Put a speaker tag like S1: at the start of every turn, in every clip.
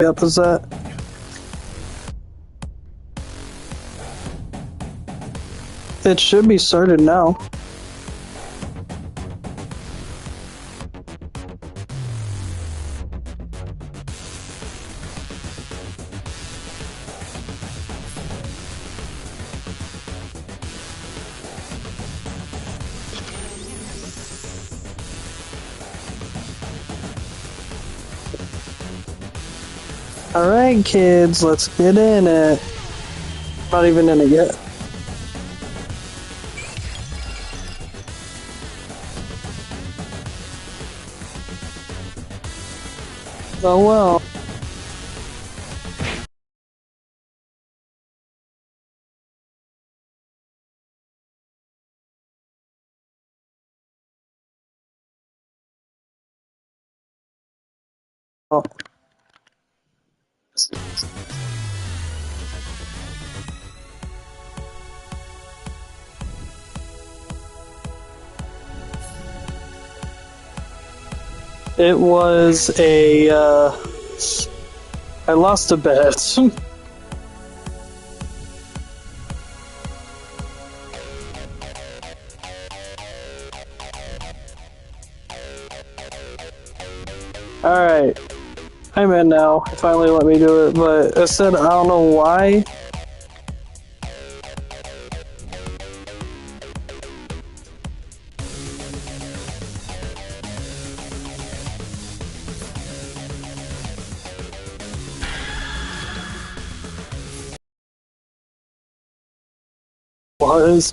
S1: up is that? It should be started now. Alright kids, let's get in it. Not even in it yet. Oh well. Oh. It was a, I lost a bet. Alright. I'm in now. It finally let me do it, but I said I don't know why. Was.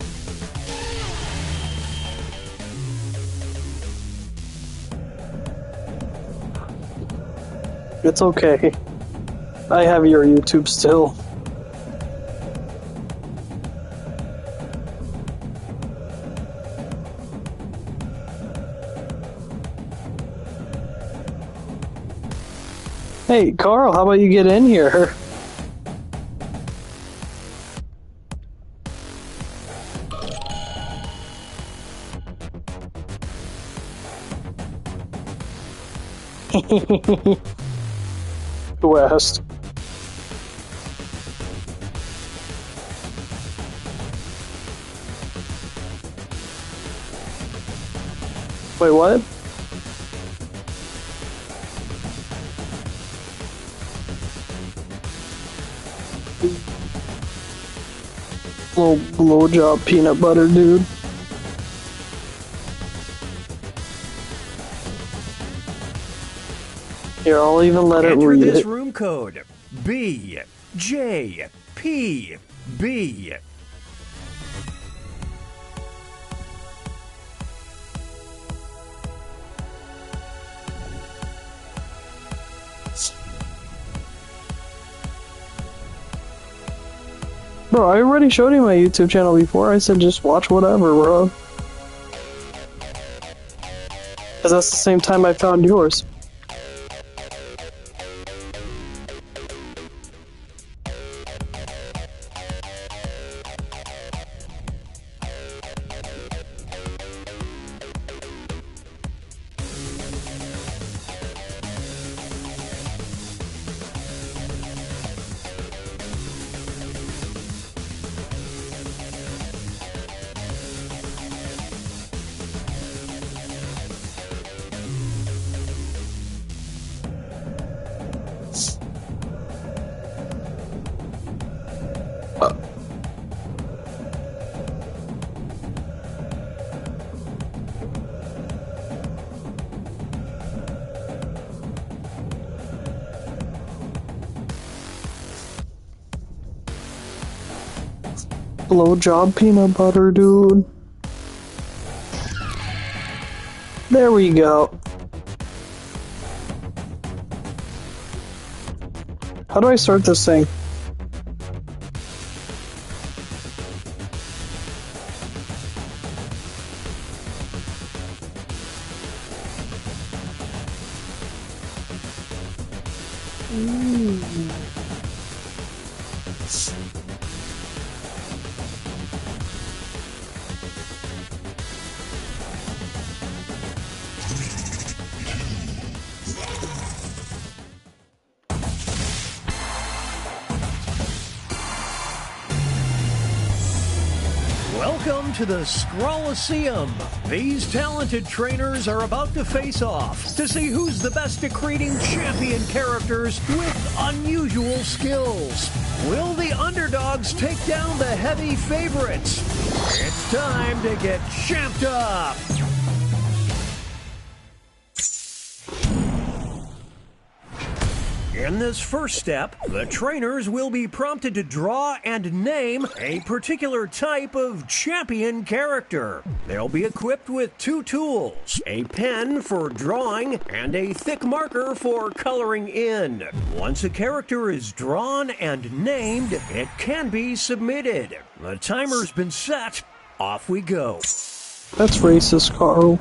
S1: It's okay. I have your YouTube still. Hey, Carl, how about you get in here? West. Wait, what? Little blowjob peanut butter, dude. Here, I'll even let it read
S2: Enter this
S1: it.
S2: room code BJPB.
S1: Bro, I already showed you my YouTube channel before. I said just watch whatever, bro. Because that's the same time I found yours. Blowjob peanut butter, dude. There we go. How do I start this thing?
S2: Welcome to the Scrolliseum. These talented trainers are about to face off to see who's the best at creating champion characters with unusual skills. Will the underdogs take down the heavy favorites? It's time to get champed up. In this first step, the trainers will be prompted to draw and name a particular type of champion character. They'll be equipped with 2 tools, a pen for drawing and a thick marker for coloring in. Once a character is drawn and named, it can be submitted. The timer's been set. Off we go.
S1: That's racist, Carl.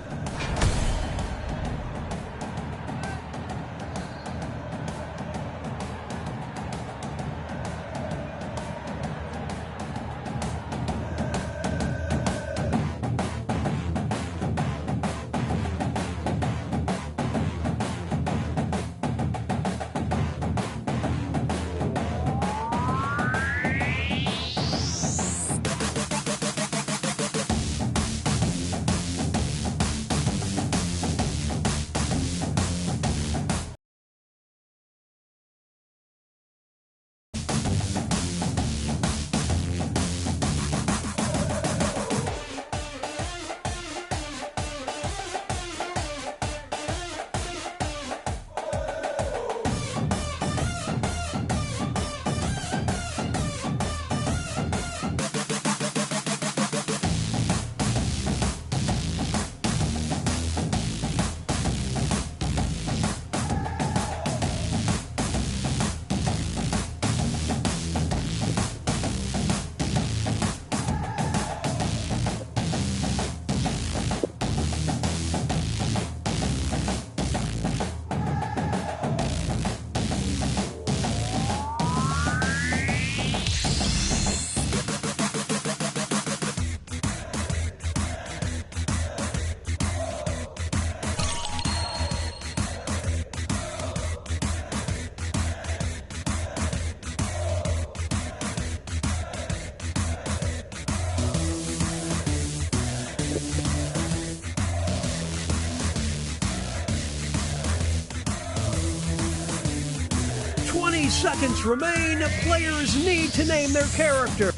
S2: Seconds remain. Players need to name their character.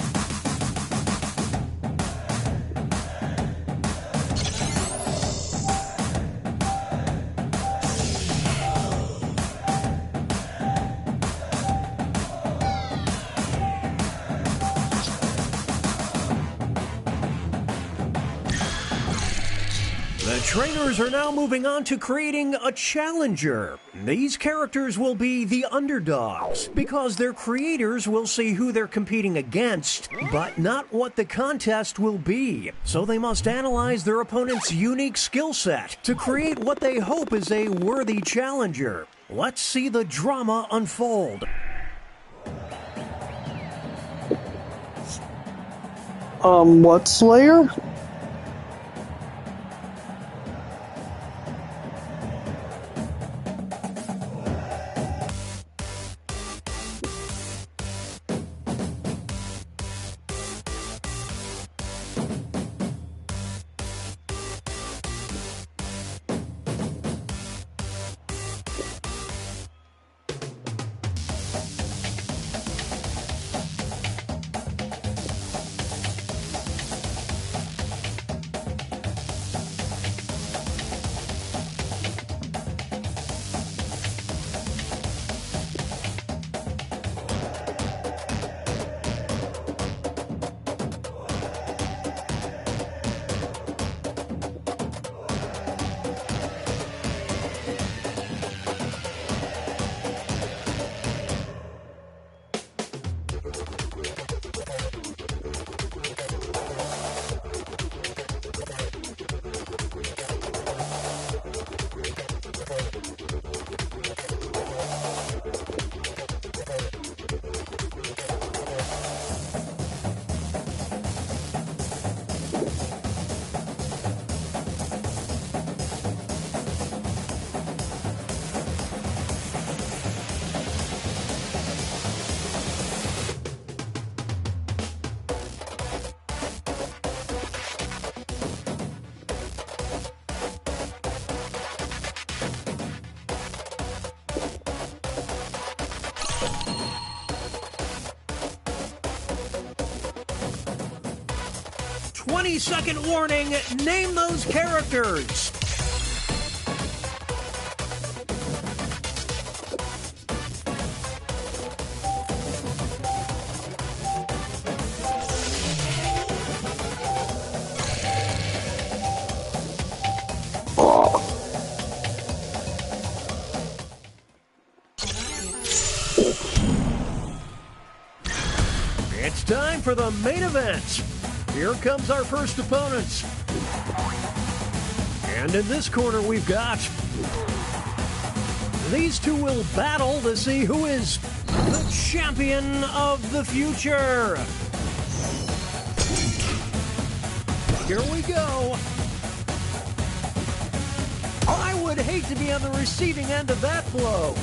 S2: The trainers are now moving on to creating a challenger. These characters will be the underdogs because their creators will see who they're competing against, but not what the contest will be. So they must analyze their opponent's unique skill set to create what they hope is a worthy challenger. Let's see the drama unfold.
S1: What, Slayer?
S2: 20-second warning. Name those characters. It's time for the main event. Here comes our first opponent. And in this corner we've got... These two will battle to see who is the champion of the future. Here we go. I would hate to be on the receiving end of that blow.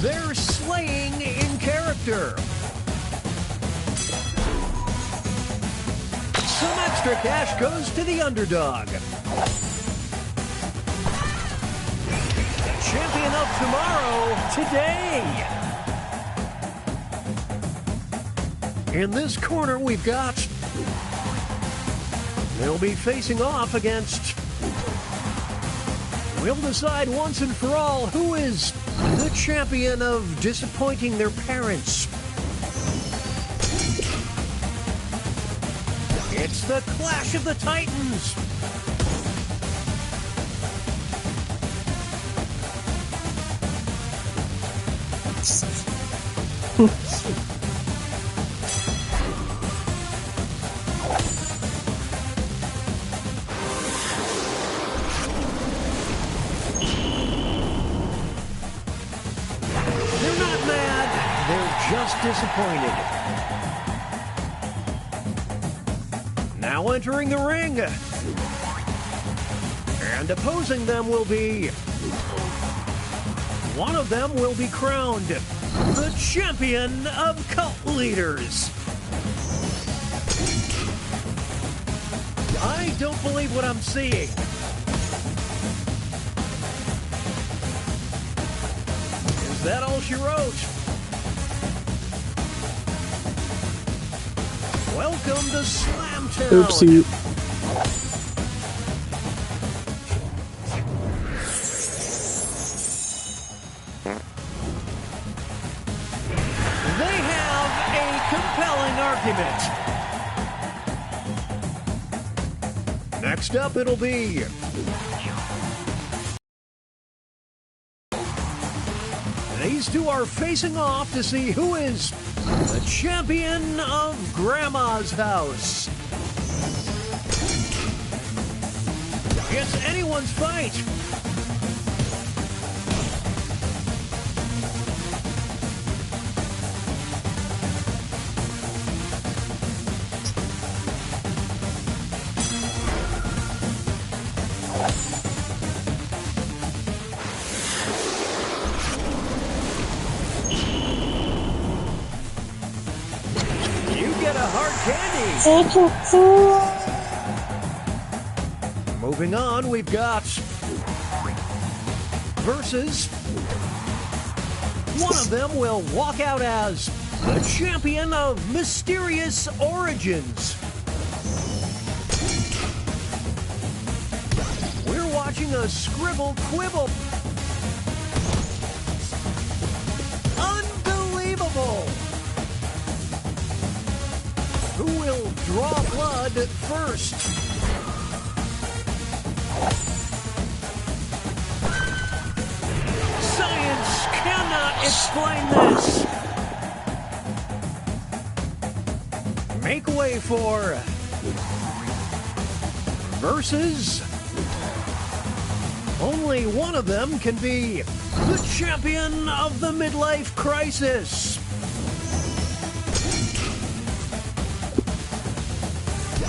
S2: They're slaying in character. Some extra cash goes to the underdog. The champion of tomorrow, today. In this corner, we've got... They'll be facing off against... We'll decide once and for all who is the champion of disappointing their parents. It's the Clash of the Titans. They're not mad, they're just disappointed. Now entering the ring. And opposing them will be... One of them will be crowned the champion of cult leaders. I don't believe what I'm seeing. Is that all she wrote? Welcome to Slamtown.
S1: Oopsie.
S2: They have a compelling argument. Next up, it'll be... These two are facing off to see who is the champion of Grandma's house. It's anyone's fight. Get a hard candy. Moving on, we've got versus. One of them will walk out as the champion of mysterious origins. We're watching a scribble quibble. Unbelievable. Who will draw blood first? Science cannot explain this. Make way for versus. Only one of them can be the champion of the midlife crisis.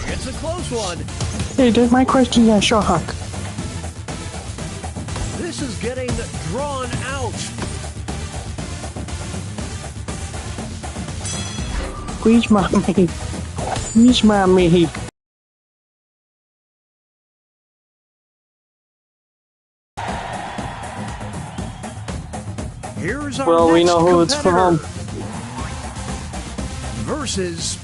S2: It's a close one.
S1: Hey, that's my question, yeah, sure, Huck.
S2: This is getting drawn out.
S1: Which mommy? Which mommy?
S2: Here's our
S1: Well, we
S2: next
S1: know who it's
S2: competitor.
S1: from.
S2: Versus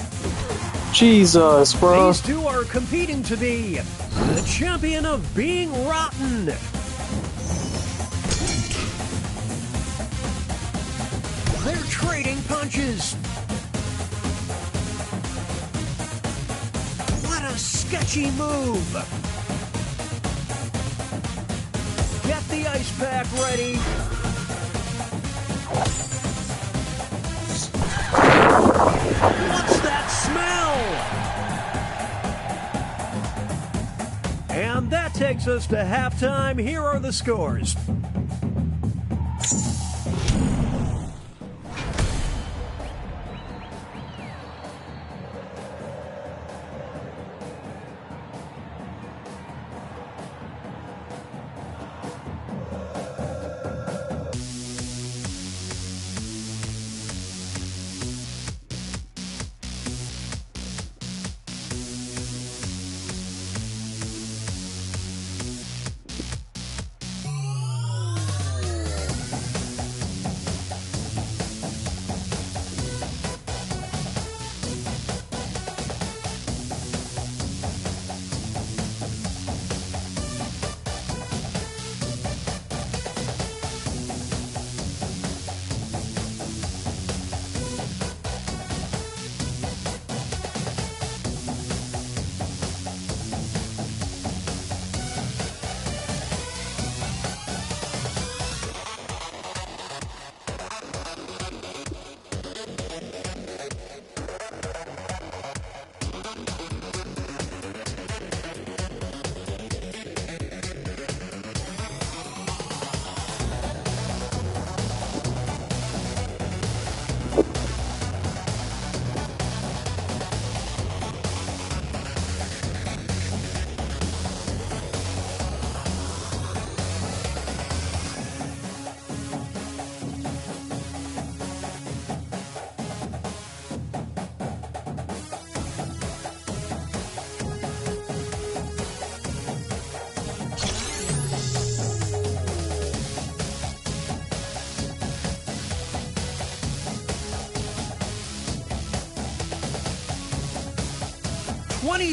S1: Jesus, bro.
S2: These two are competing to be the champion of being rotten. They're trading punches. What a sketchy move. Get the ice pack ready. What's that smell? And that takes us to halftime. Here are the scores.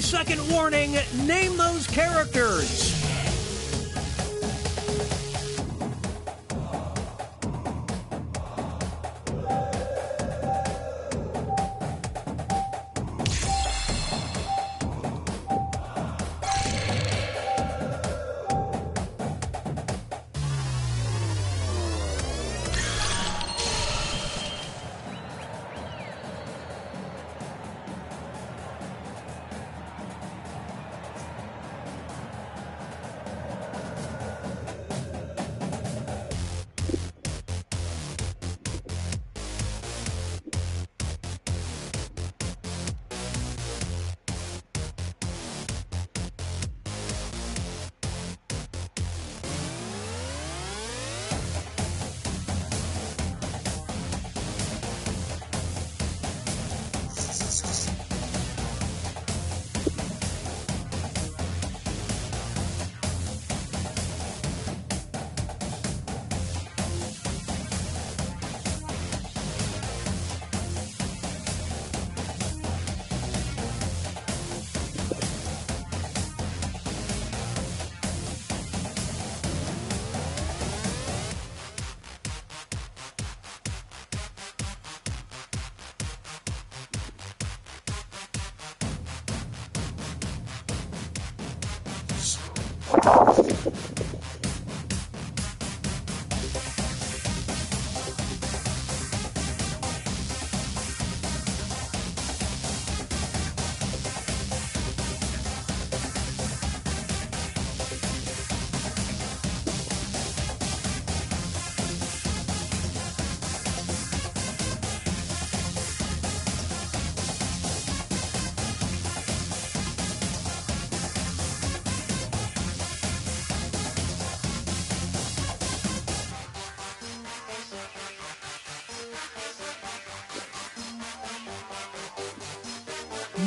S2: Second warning, name those characters.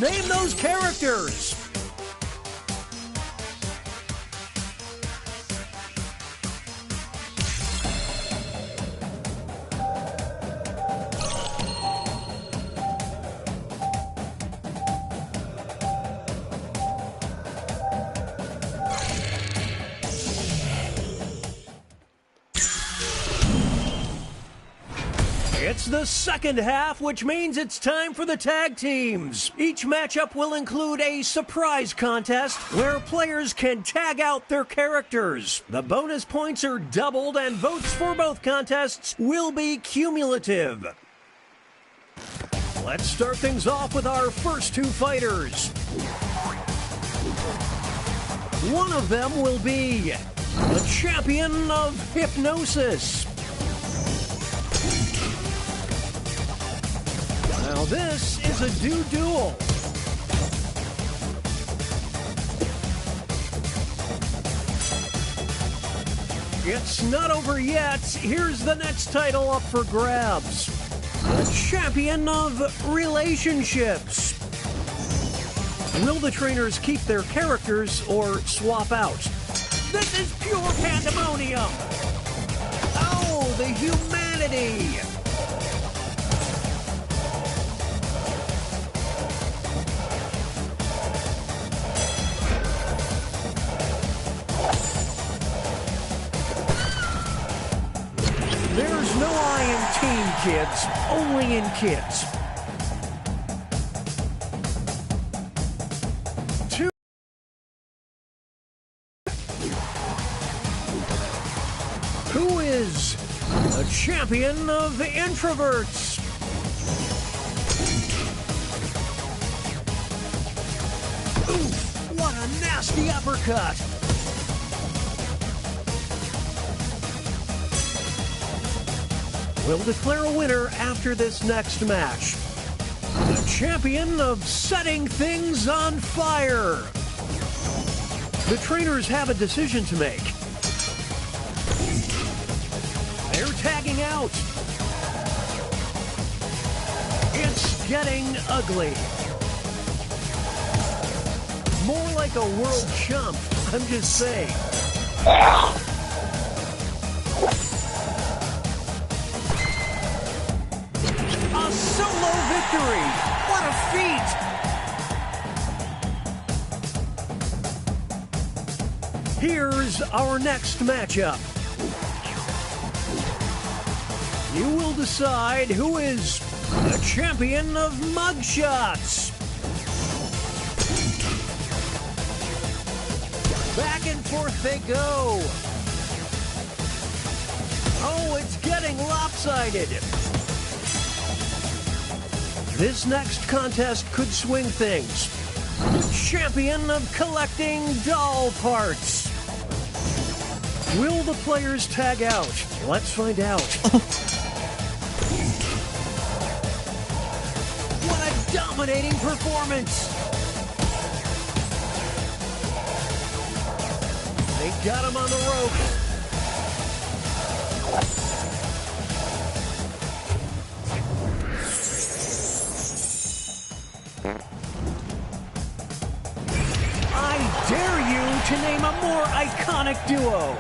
S2: Name those characters. It's the second half, which means it's time for the tag teams. Each matchup will include a surprise contest where players can tag out their characters. The bonus points are doubled and votes for both contests will be cumulative. Let's start things off with our first two fighters. One of them will be the champion of hypnosis. Now this is a duel. It's not over yet. Here's the next title up for grabs. The champion of relationships. Will the trainers keep their characters or swap out? This is pure pandemonium. Oh, the humanity. There's no I in teen kids, only in kids. Two. Who is the champion of introverts? Oof, what a nasty uppercut. We'll declare a winner after this next match. The champion of setting things on fire. The trainers have a decision to make. They're tagging out. It's getting ugly. More like a world chump, I'm just saying. Solo victory! What a feat! Here's our next matchup. You will decide who is the champion of mugshots. Back and forth they go. Oh, it's getting lopsided. This next contest could swing things. The champion of collecting doll parts. Will the players tag out? Let's find out. What a dominating performance. They got him on the rope. Dare you to name a more iconic duo.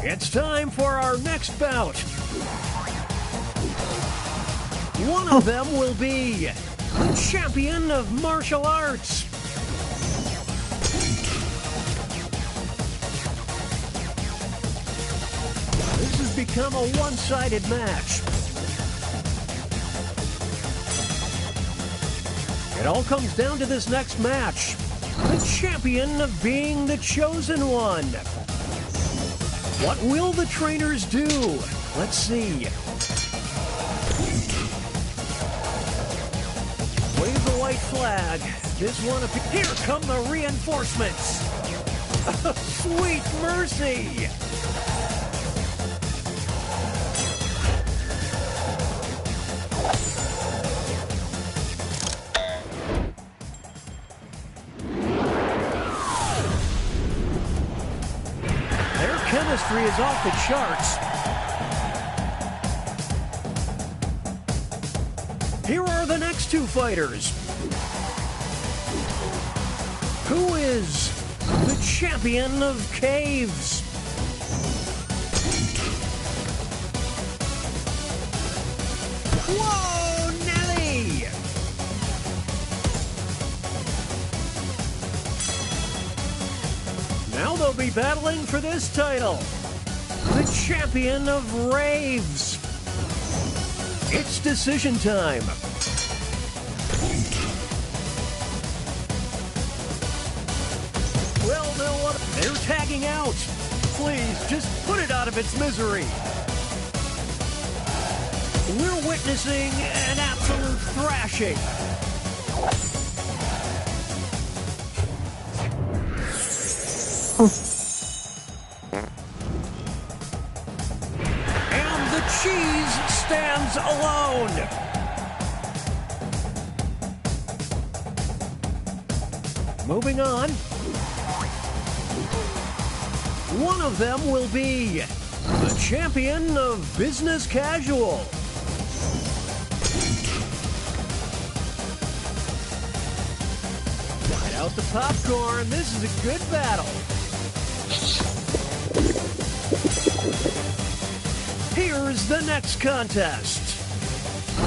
S2: It's time for our next bout. One of them will be the champion of martial arts. This has become a one-sided match. It all comes down to this next match. The champion of being the chosen one. What will the trainers do? Let's see. Wave the white flag. This one, here come the reinforcements. Sweet mercy. Chemistry is off the charts. Here are the next two fighters. Who is the champion of caves? Whoa, Nelly! Now they'll be battling for this title. the champion of raves. It's decision time. Well, they're tagging out. Please, just put it out of its misery. We're witnessing an absolute thrashing. And the cheese stands alone. Moving on. One of them will be the champion of business casual. Right out the popcorn. This is a good battle. Here's the next contest.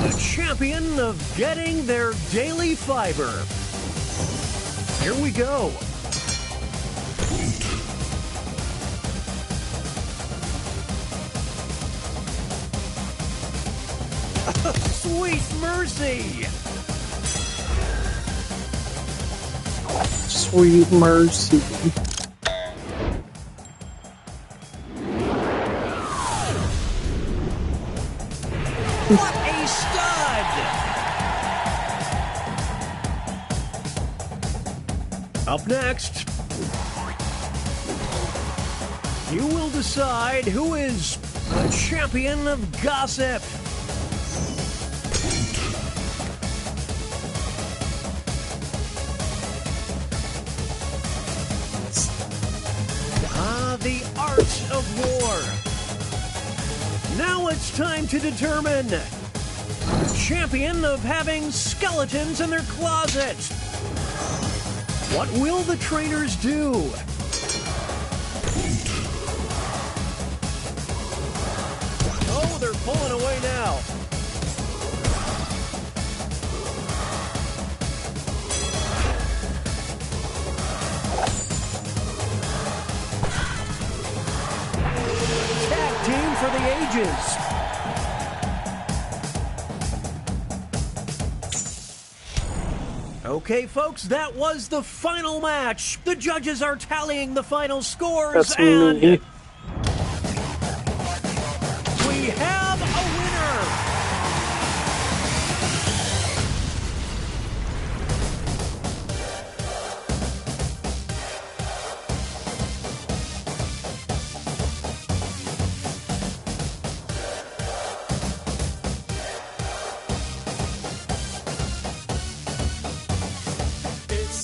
S2: The champion of getting their daily fiber. Here we go. Sweet mercy!
S1: Sweet mercy.
S2: What a stud! Up next, you will decide who is the champion of gossip. The art of war. Now it's time to determine the champion of having skeletons in their closet. What will the trainers do? Oh, they're pulling away now. Team for the ages. Okay, folks, that was the final match. The judges are tallying the final scores,
S1: That's
S2: and
S1: me.
S2: we have a winner.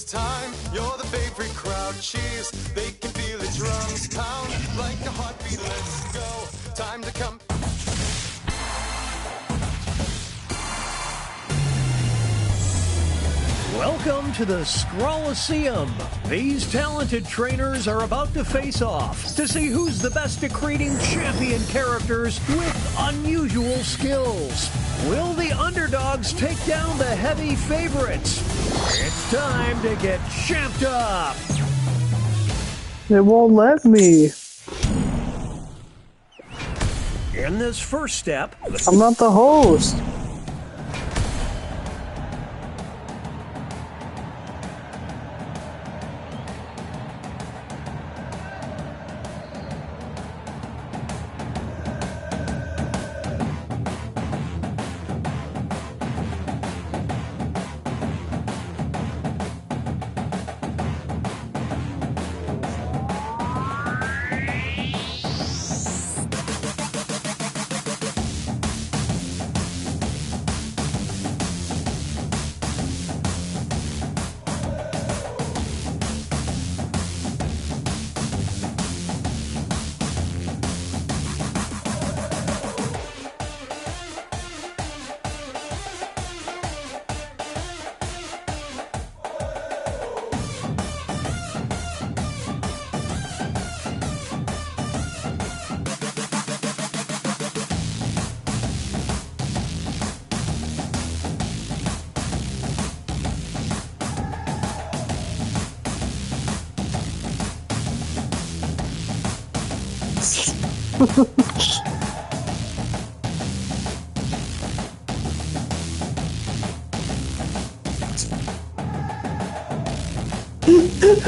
S3: Time, you're the favorite crowd. Cheers, they can feel the drums pound like a heartbeat. Let's go. Time to come.
S2: Welcome to the Scrolloseum. These talented trainers are about to face off to see who's the best at creating champion characters with unusual skills. Will the underdogs take down the heavy favorites? It's time to get champed up.
S1: It won't let me.
S2: In this first step,
S1: I'm not the host.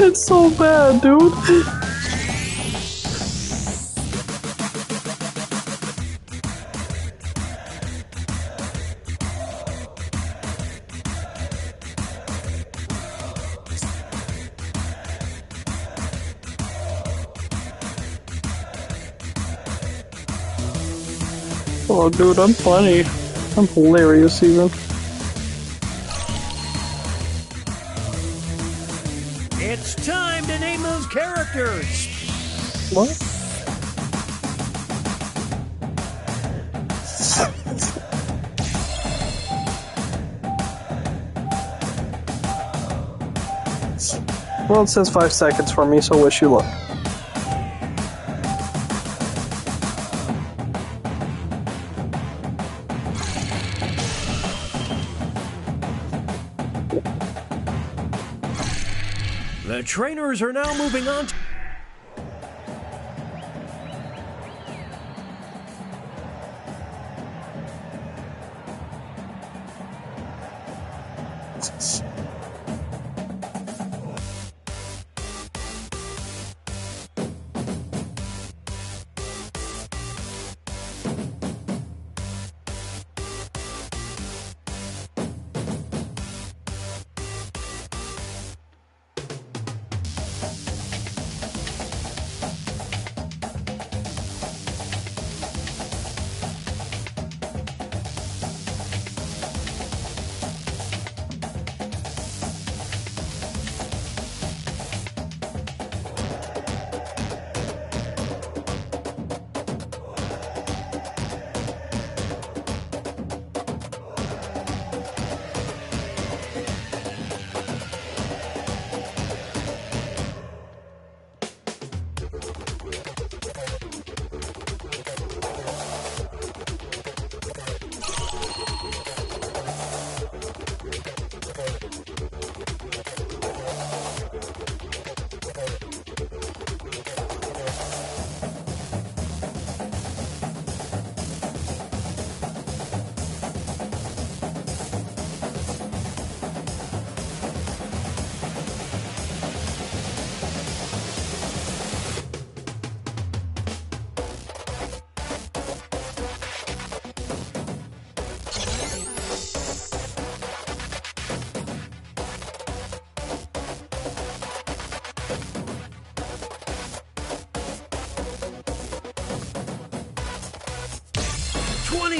S1: It's so bad, dude. Oh, dude, I'm funny. I'm hilarious, even.
S2: It's time to name those characters.
S1: What? Well, it says 5 seconds for me, so wish you luck.
S2: The trainers are now moving on to...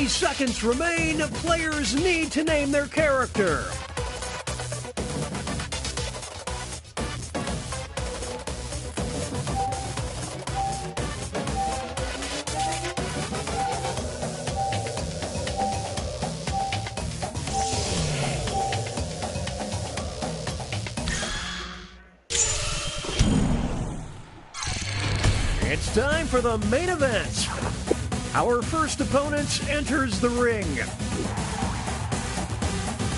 S2: Seconds remain. Players need to name their character. It's time for the main event. Our first opponent enters the ring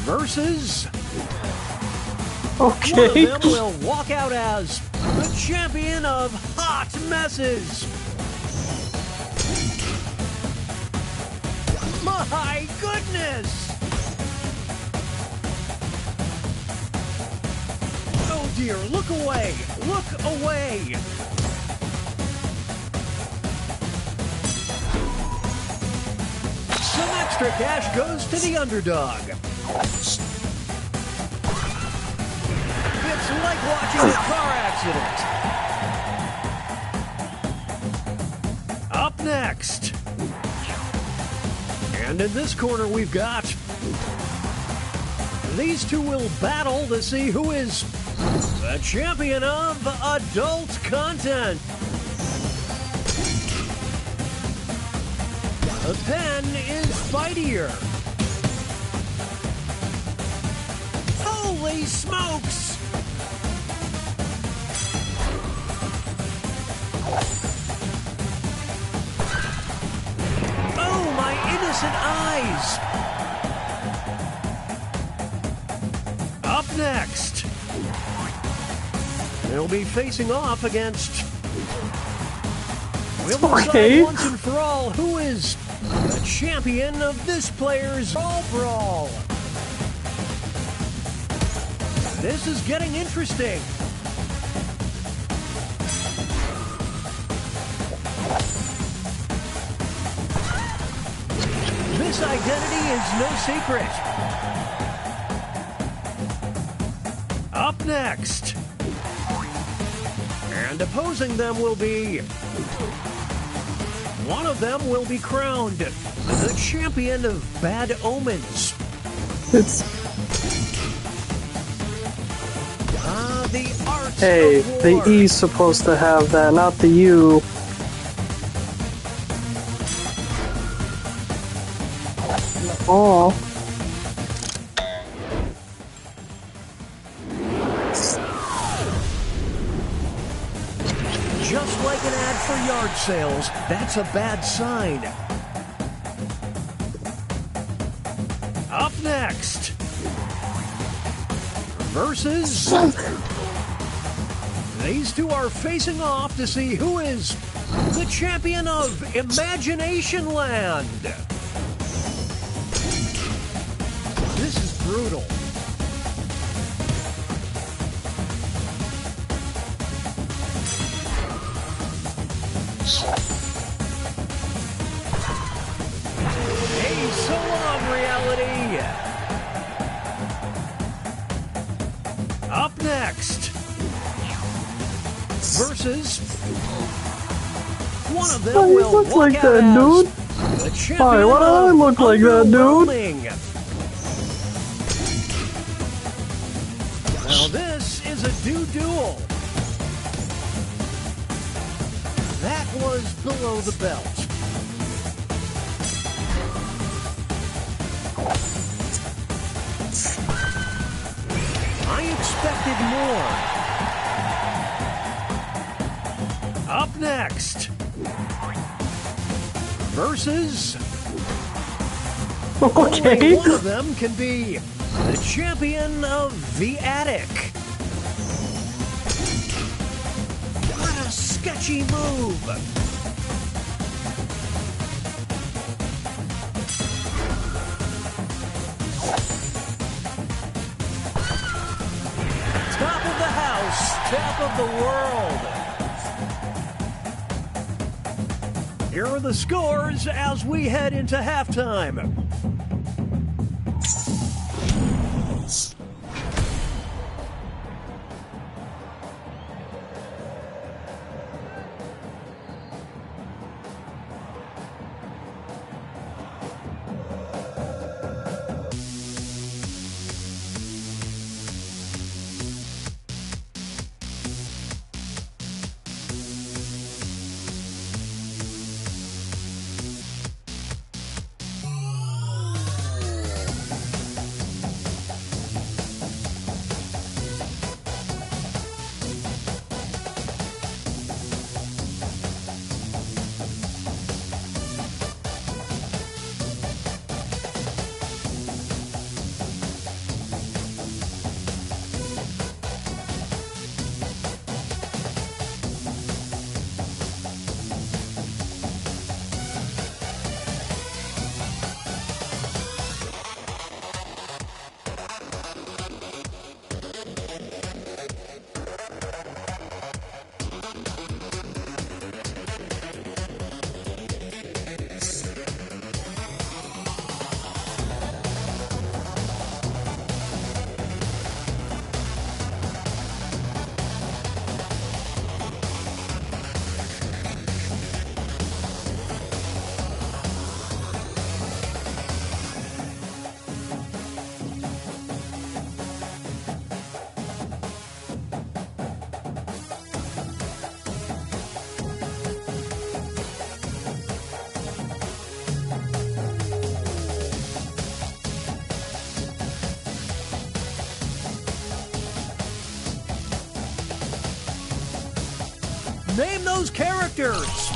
S2: versus...
S1: Okay.
S2: One of them will walk out as the champion of hot messes. My goodness! Oh dear, look away! Look away! Some extra cash goes to the underdog. It's like watching a car accident. Up next. And in this corner we've got... These two will battle to see who is the champion of adult content. The pen is fightier. Holy smokes! Oh, my innocent eyes! Up next, they'll be facing off against We'll decide
S1: Okay.
S2: once and for all who is the champion of this player's Brawl Brawl. This is getting interesting. This identity is no secret. Up next. And opposing them will be... One of them will be crowned the champion of Bad Omens.
S1: It's
S2: The art
S1: hey,
S2: of war.
S1: the E's supposed to have that, not the U. Oh.
S2: Just like an ad for yard sales, that's a bad sign. Up next. Versus... These two are facing off to see who is the champion of Imagination Land. This is brutal. Hey, so long, reality. Up next. Versus one of them
S1: Oh, you
S2: will
S1: look
S2: walk
S1: like
S2: out
S1: that,
S2: as
S1: dude.
S2: the champion
S1: Hi, why do I
S2: of
S1: look like that, dude?
S2: underwhelming. Now this is a duel. That was below the belt. I expected more. Up next. Versus... Only
S1: Okay.
S2: one of them can be the champion of the attic. What a sketchy move. Top of the house, top of the world. Here are the scores as we head into halftime. Name those characters.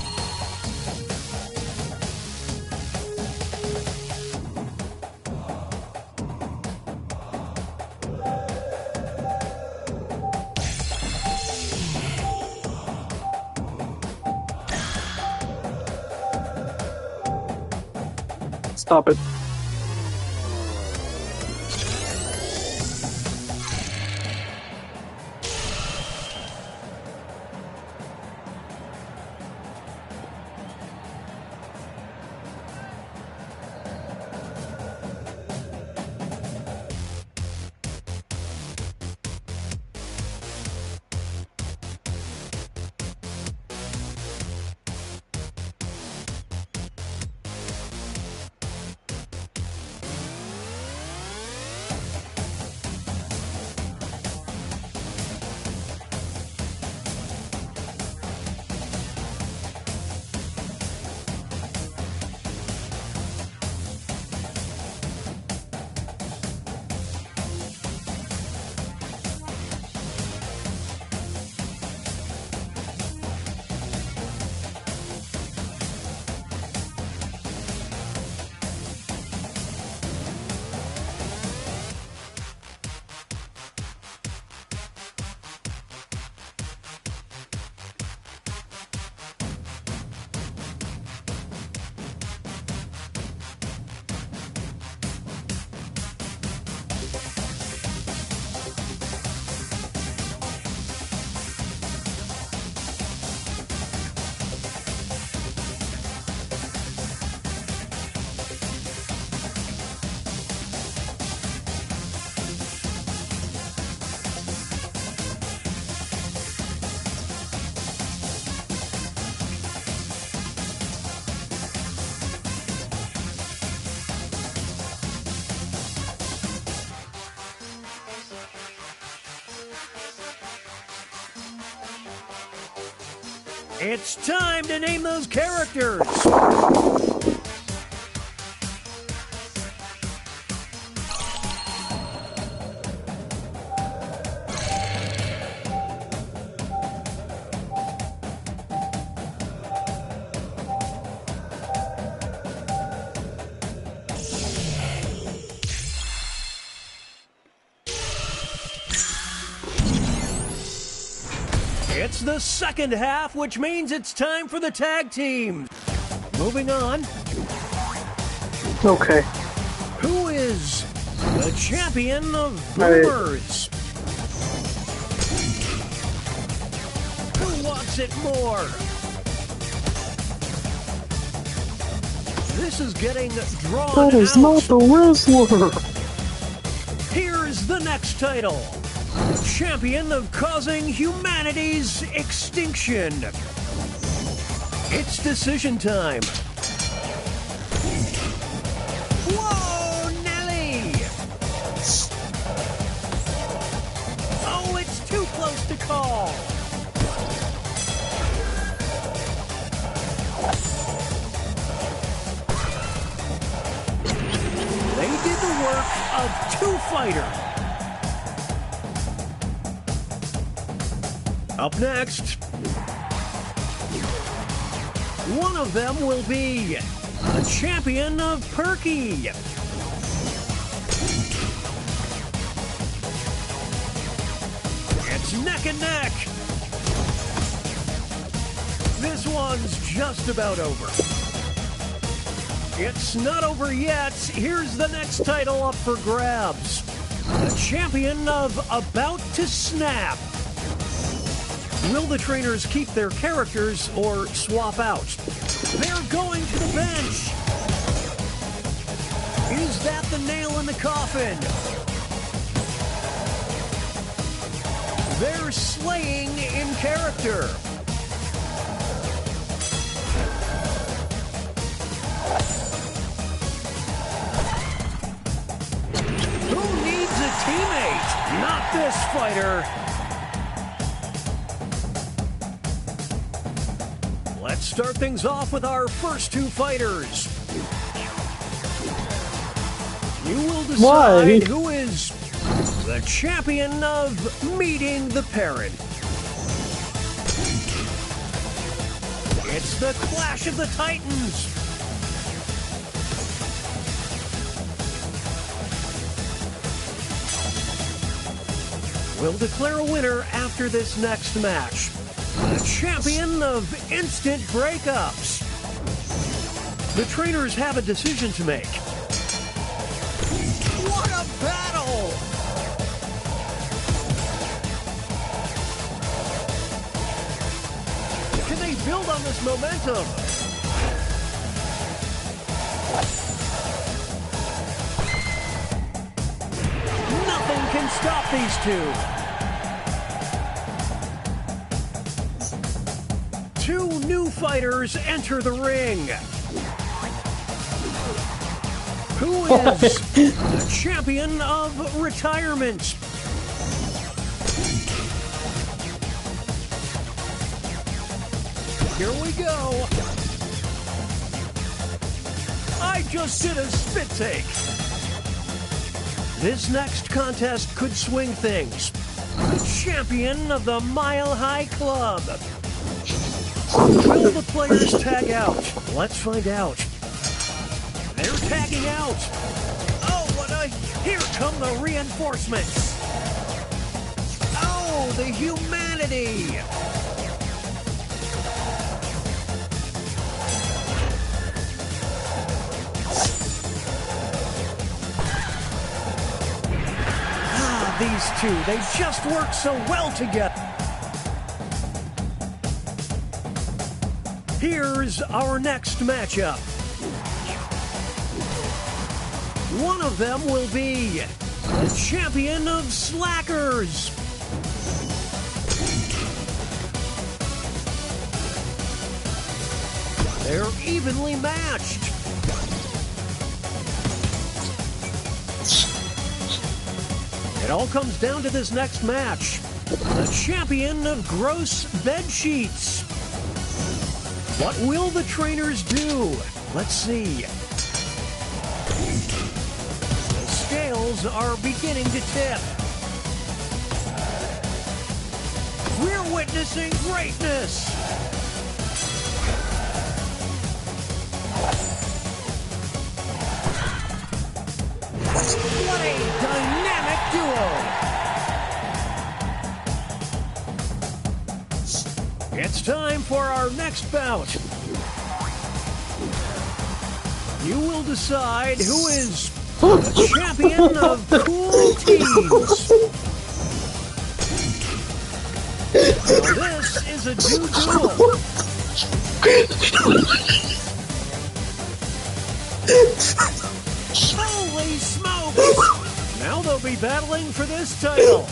S1: Stop it.
S2: It's time to name those characters. It's the second half, which means it's time for the tag team. Moving on.
S1: Okay.
S2: Who is the champion of boomers? Who wants it more? This is getting drawn
S1: That is
S2: out.
S1: not the wrestler.
S2: Here's the next title. Champion of causing humanity's extinction. It's decision time. Whoa, Nelly! Oh, it's too close to call. They did the work of two fighters. Up next, one of them will be the champion of Perky. It's neck and neck. This one's just about over. It's not over yet. Here's the next title up for grabs. The champion of About to Snap. Will the trainers keep their characters or swap out? They're going to the bench. Is that the nail in the coffin? They're slaying in character. Who needs a teammate? Not this fighter. Let's start things off with our first two fighters. You will decide who is the champion of meeting the parent. It's the Clash of the Titans. We'll declare a winner after this next match. The champion of instant breakups. The trainers have a decision to make. What a battle! Can they build on this momentum? Nothing can stop these two. Two new fighters enter the ring. Who is the champion of retirement? Here we go. I just did a spit take. This next contest could swing things. The champion of the Mile High Club. Will the players tag out? Let's find out. They're tagging out. Oh, here come the reinforcements. Oh, the humanity. These two, they just work so well together. Here's our next matchup. One of them will be the champion of slackers. They're evenly matched. It all comes down to this next match. The champion of gross bed sheets. What will the trainers do? Let's see. The scales are beginning to tip. We're witnessing greatness. What a dynamic duo! It's time for our next bout. You will decide who is the champion of cool teens. Now this is a new duel. Holy smokes! Now they'll be battling for this title.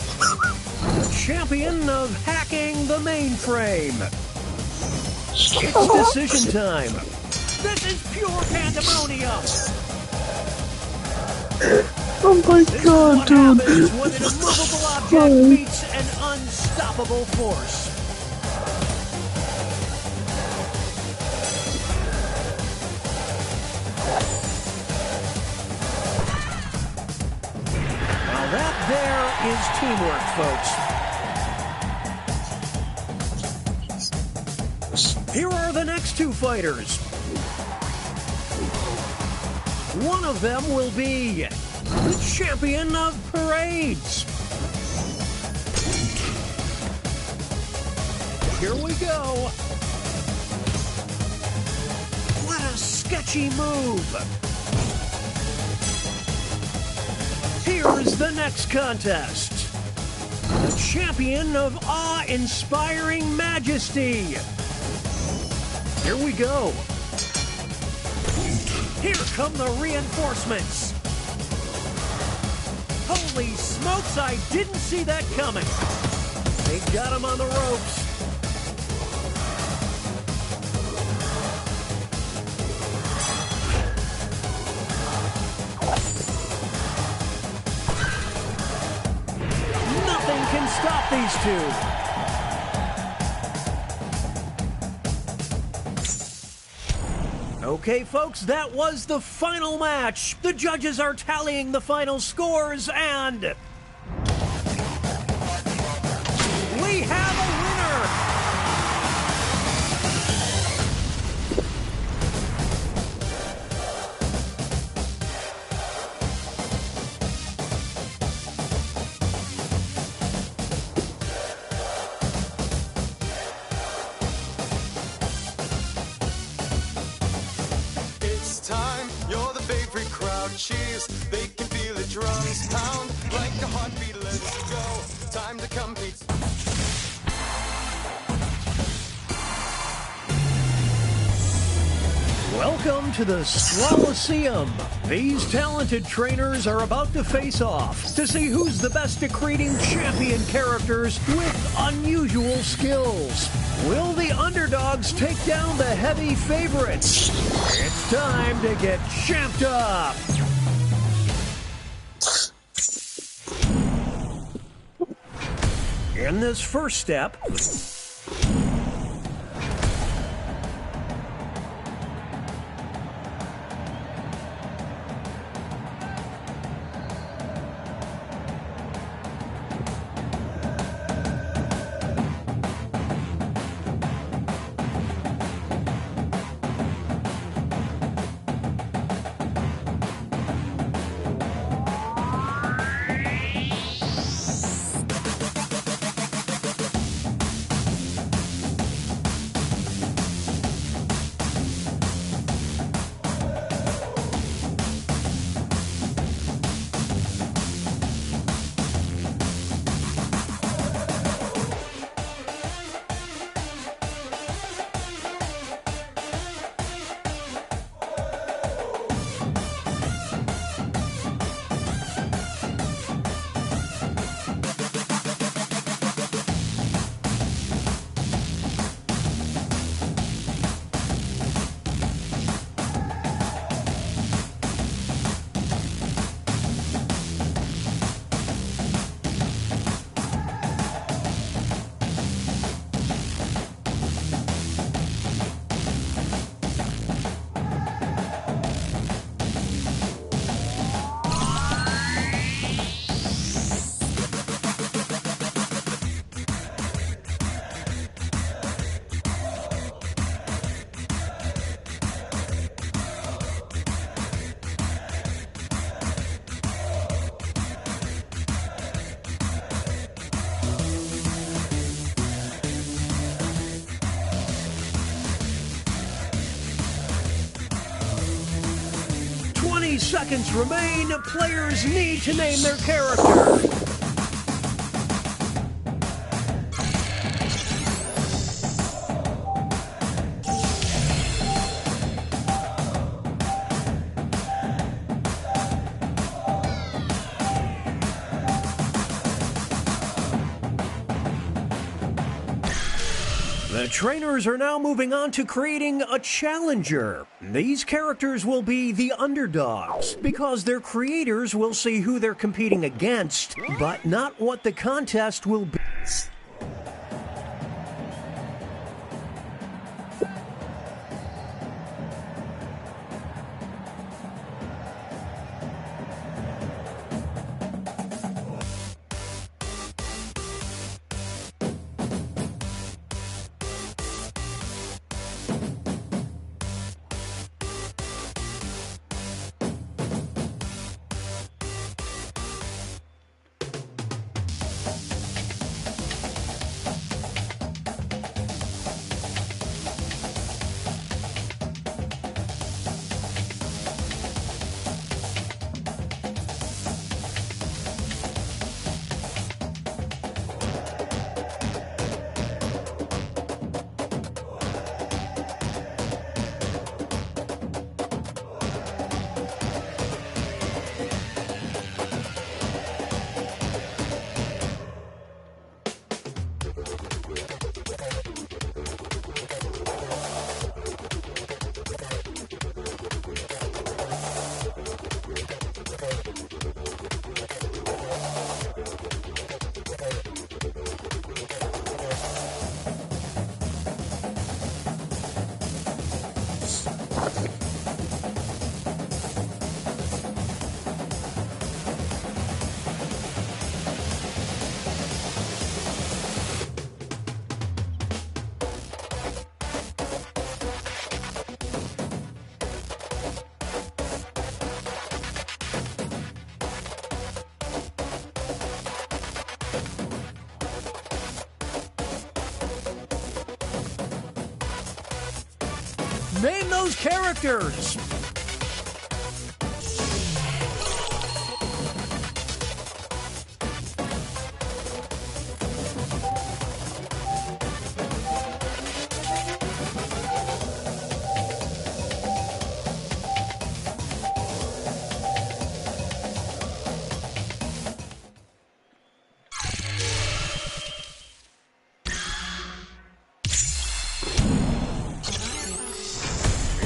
S2: The champion of hacking the mainframe. It's decision time. This is pure pandemonium.
S1: Oh my god, dude.
S2: This is what happens when an immovable object meets an unstoppable force. That there is teamwork, folks. Here are the next two fighters. One of them will be the champion of parades. Here we go. What a sketchy move. Here's the next contest. The champion of awe-inspiring majesty. Here we go. Here come the reinforcements. Holy smokes, I didn't see that coming. They got him on the ropes. Can stop these two. Okay, folks, that was the final match. The judges are tallying the final scores, and we have a winner.
S3: It's cheese. They can feel the drums pound like a heartbeat. Let's go. Time to compete.
S2: Welcome to the Swalloseum. These talented trainers are about to face off to see who's the best at creating champion characters with unusual skills. Will the underdogs take down the heavy favorites? It's time to get champed up. In this first step, seconds remain. Players need to name their character. The trainers are now moving on to creating a challenger. These characters will be the underdogs because their creators will see who they're competing against, but not what the contest will be. Name those characters.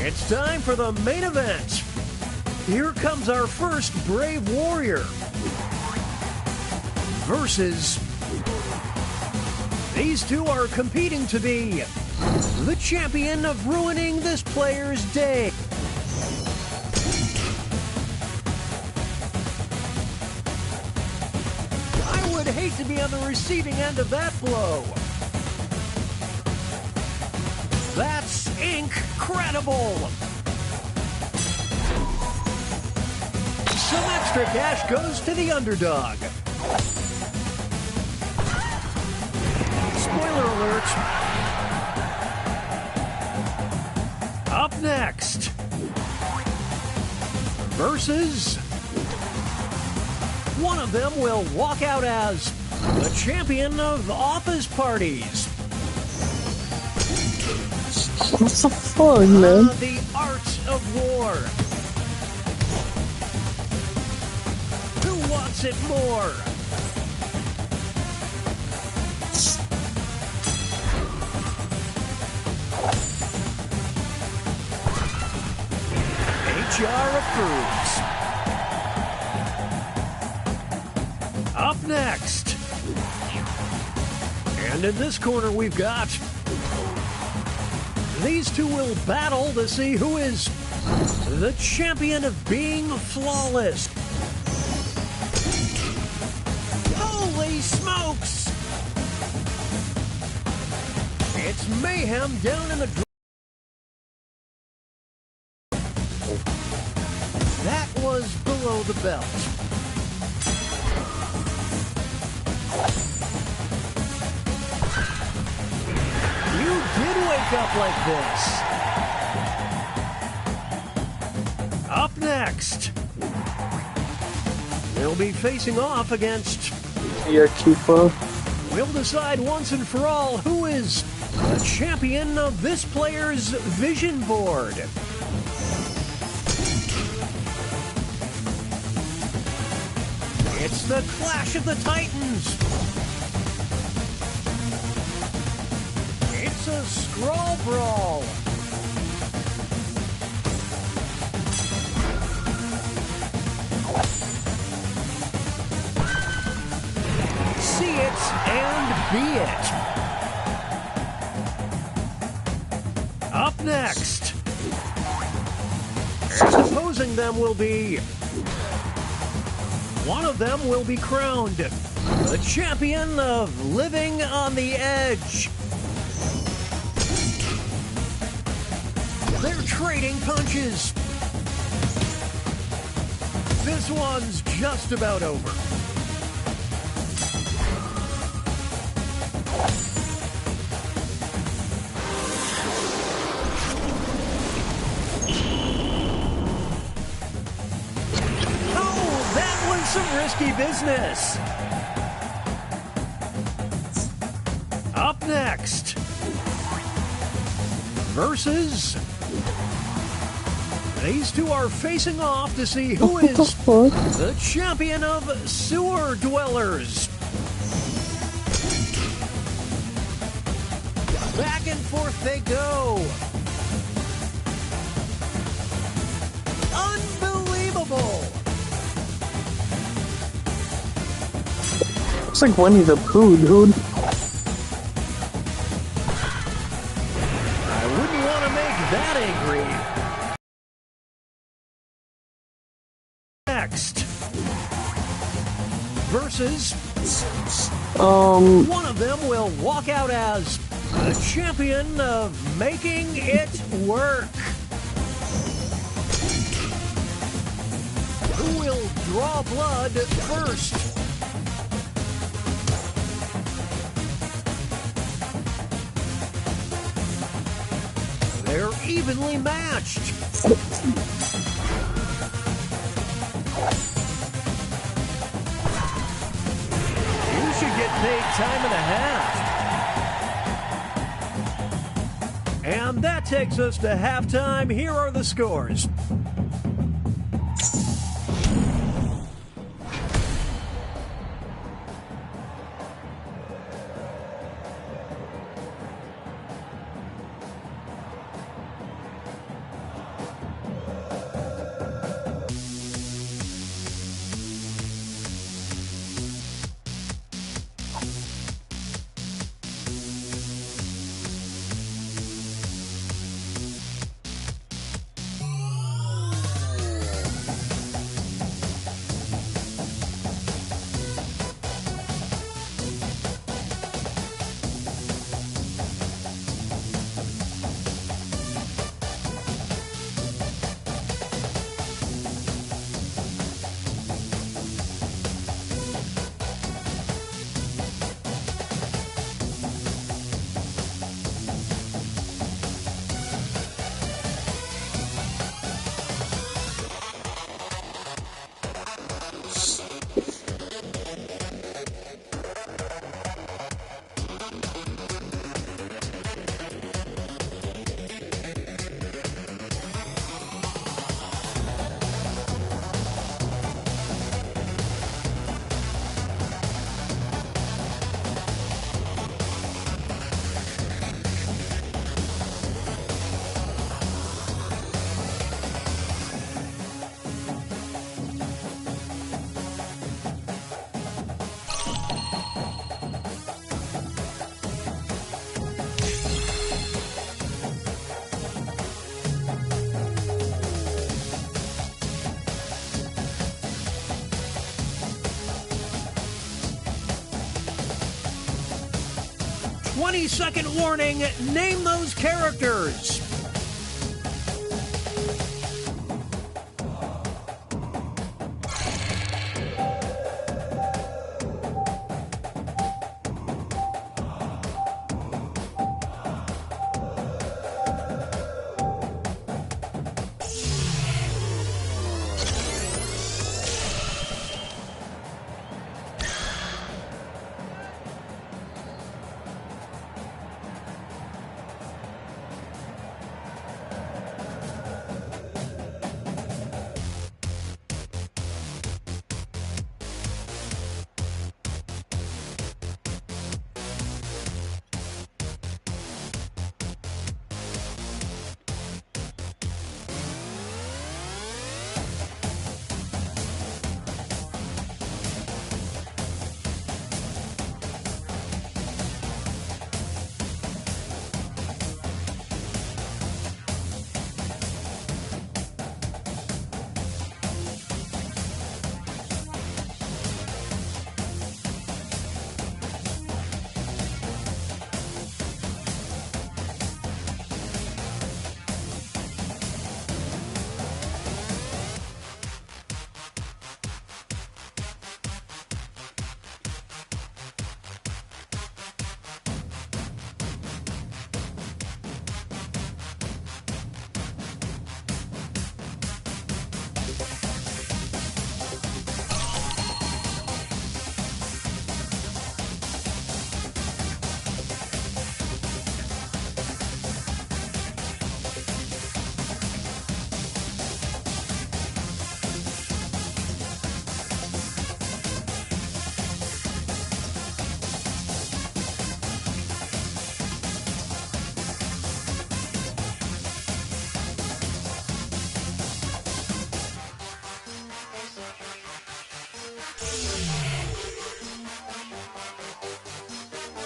S2: It's time for the main event. Here comes our first Brave Warrior versus... These two are competing to be the champion of ruining this player's day. I would hate to be on the receiving end of that blow. That's incredible. Some extra cash goes to the underdog. Spoiler alert. Up next, versus... One of them will walk out as the champion of office parties.
S1: What the fuck, man?
S2: The art of war. Who wants it more? HR approves. Up next. And in this corner we've got... These two will battle to see who is the champion of being flawless. Holy smokes! It's mayhem down in the... That was below the belt. You did wake up like this. Up next, they'll be facing off against...
S1: Yeah, keeper.
S2: We'll decide once and for all who is the champion of this player's vision board. It's the Clash of the Titans. It's a scrawl brawl. See it and be it. Up next, and opposing them will be... One of them will be crowned the champion of living on the edge. They're trading punches. This one's just about over. Some risky business. Up next, versus... These two are facing off to see who is the champion of sewer dwellers. Back and forth they go. Unbelievable.
S1: It's like Winnie the Pooh, dude.
S2: I wouldn't want to make that angry. Next. Versus... One of them will walk out as the champion of making it work. Who will draw blood first? They're evenly matched. You should get paid time and a half. And that takes us to halftime. Here are the scores. 20-second warning. Name those characters.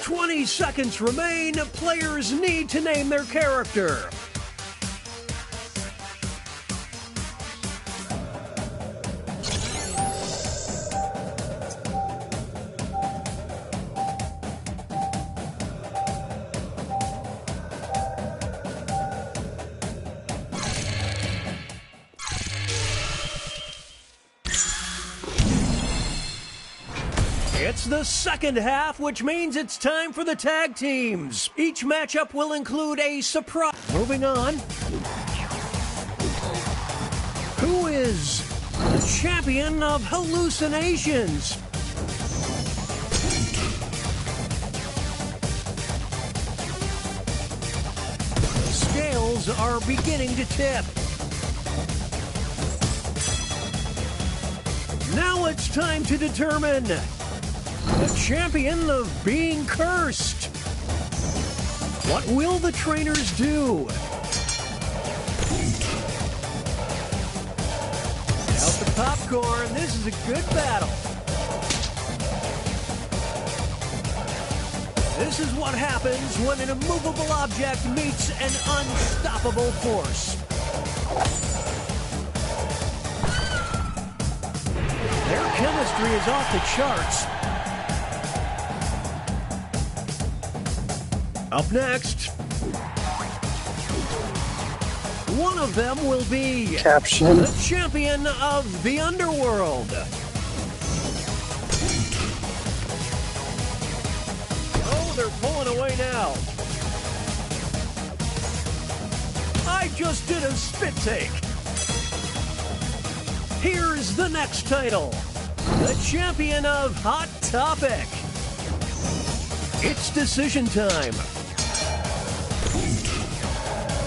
S2: "20 seconds remain. Players need to name their character." It's the second half, which means it's time for the tag teams. Each matchup will include a surprise. Moving on. Who is the champion of hallucinations? Scales are beginning to tip. Now it's time to determine the champion of being cursed. What will the trainers do? Out the popcorn, this is a good battle. This is what happens when an immovable object meets an unstoppable force. Their chemistry is off the charts. Up next, one of them will be
S1: Caption.
S2: the champion of the underworld. Oh, they're pulling away now. I just did a spit take. Here's the next title, the champion of Hot Topic. It's decision time.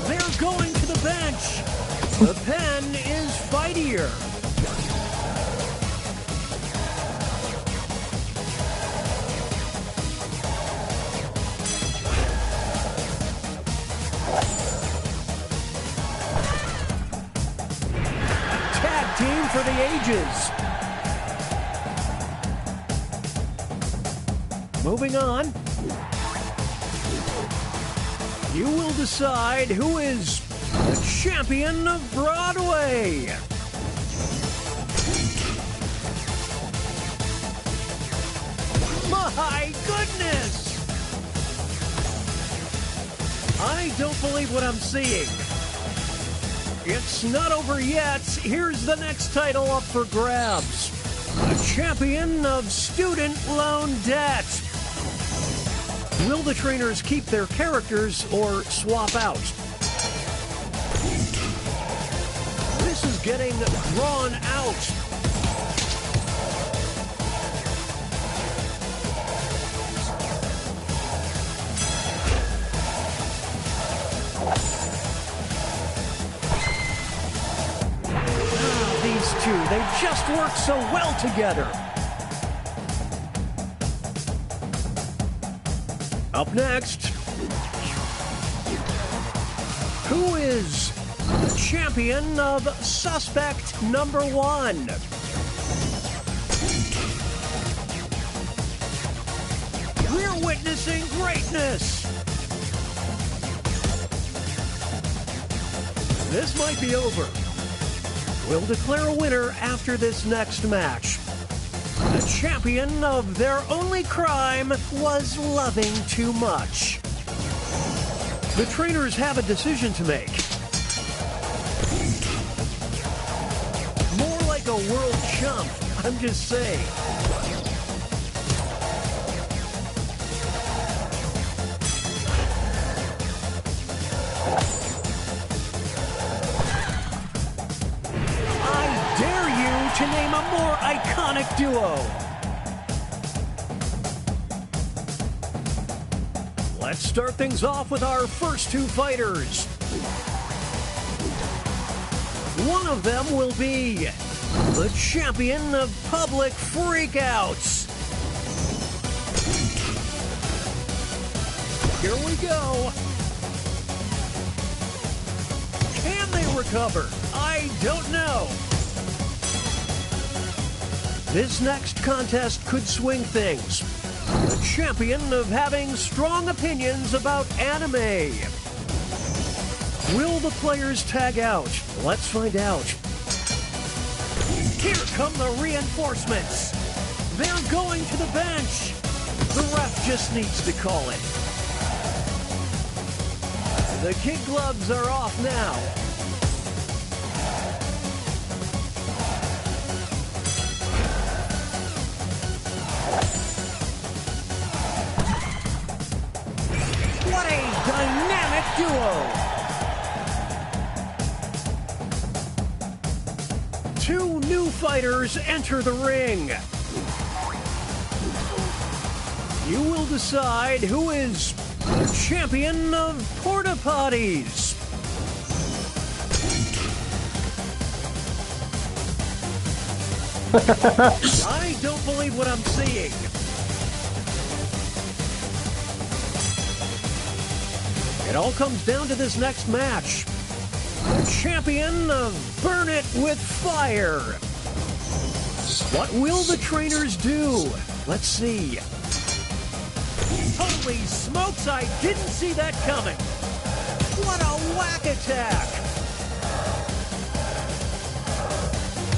S2: They're going to the bench. The pen is fightier. Tag team for the ages. Moving on. You will decide who is the champion of Broadway. My goodness! I don't believe what I'm seeing. It's not over yet. Here's the next title up for grabs. The champion of student loan debt. Will the trainers keep their characters or swap out? This is getting drawn out. These two, they just work so well together. Up next, who is the champion of suspect number one? We're witnessing greatness. This might be over. We'll declare a winner after this next match. The champion of their only crime was loving too much. The trainers have a decision to make. More like a world chump, I'm just saying. To name a more iconic duo. Let's start things off with our first two fighters. One of them will be the champion of public freakouts. Here we go. Can they recover? I don't know. This next contest could swing things. The champion of having strong opinions about anime. Will the players tag out? Let's find out. Here come the reinforcements. They're going to the bench. The ref just needs to call it. The kid gloves are off now. What a dynamic duo! Two new fighters enter the ring. You will decide who is the champion of porta potties. I don't believe what I'm seeing. It all comes down to this next match. The champion of Burn It with Fire. What will the trainers do? Let's see. Holy smokes, I didn't see that coming. What a whack attack.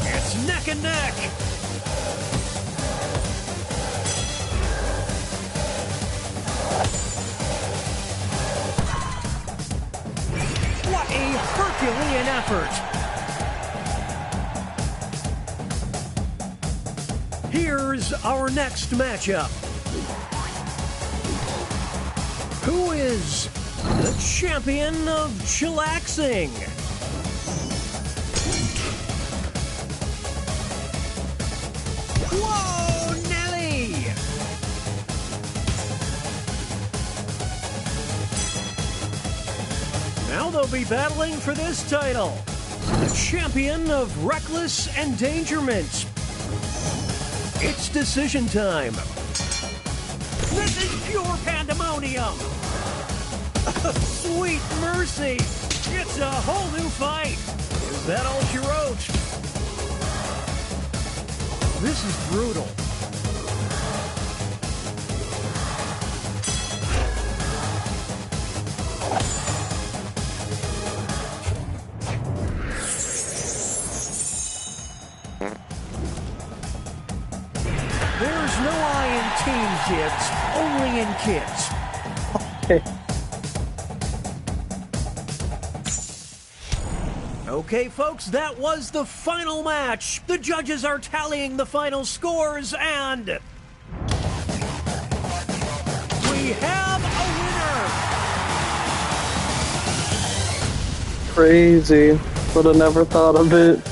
S2: It's neck and neck. What a Herculean effort! Here's our next matchup. Who is the champion of chillaxing? Whoa, Nelly! Now they'll be battling for this title. The champion of reckless endangerment. It's decision time. This is pure pandemonium. Sweet mercy. It's a whole new fight. Is that all she wrote? This is brutal. There's no I in team, kids. Only in kids.
S1: Okay.
S2: Okay, folks, that was the final match. The judges are tallying the final scores, and we have a winner!
S1: Crazy. Would have never thought of it.